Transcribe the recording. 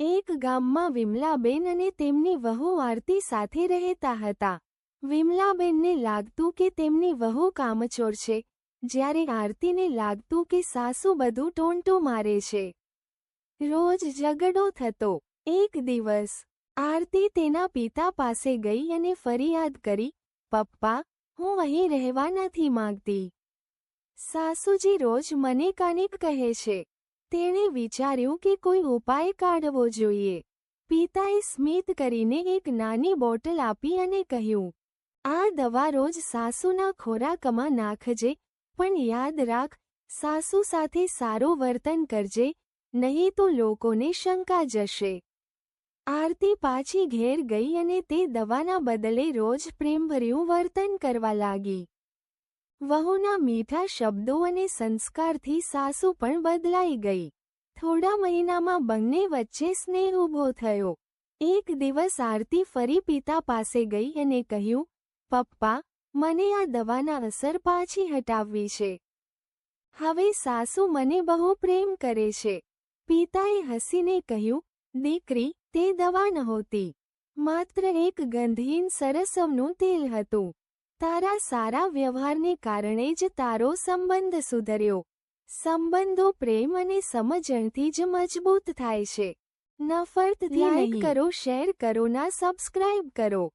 એક ગામમાં વિમલાબેન અને તેમની વહુ આરતી સાથે રહેતા હતા. વિમલાબેનને લાગતું કે તેમની વહુ કામચોર છે, જ્યારે આરતીને લાગતું કે સાસુ બધું ટોણટું મારે છે. રોજ ઝઘડો થતો. એક દિવસ આરતી તેના પિતા પાસે ગઈ અને ફરિયાદ કરી, "પપ્પા, હું અહીં રહેવા નથી માંગતી. સાસુજી રોજ મને કાનિક કહે છે." તેણે વિચાર્યું કે કોઈ ઉપાય કાઢવો જોઈએ. પિતાએ સ્મિત કરીને એક નાની બોટલ આપી અને કહ્યું, "આ દવા રોજ સાસુના ખોરાકમાં નાખજે, પણ યાદ રાખ, સાસુ સાથે સારું વર્તન કરજે, નહીં તો લોકોને શંકા જશે." આરતી પાછી ઘેર ગઈ અને તે દવાના બદલે રોજ પ્રેમભર્યું વર્તન કરવા લાગી. વહુના મીઠા શબ્દો અને સંસ્કારથી સાસુ પણ બદલાઈ ગઈ. થોડા મહિનામાં બંને વચ્ચે સ્નેહ ઊભો થયો. એક દિવસ આરતી ફરી પિતા પાસે ગઈ અને કહ્યું, "પપ્પા, મને આ દવાના અસર પાછી હટાવવી છે. હવે સાસુ મને બહુ પ્રેમ કરે છે." પિતાએ હસીને કહ્યું, "દીકરી, તે દવા નહોતી. માત્ર એક ગંધહીન સરસવનું તેલ હતું. તારા સારા વ્યવહારને કારણે જ તારો સંબંધ સુધર્યો." સંબંધો પ્રેમ અને સમજણથી જ મજબૂત થાય છે. નફરતથી નહીં. લાઈક કરો, શેર કરો, ના સબસ્ક્રાઇબ કરો.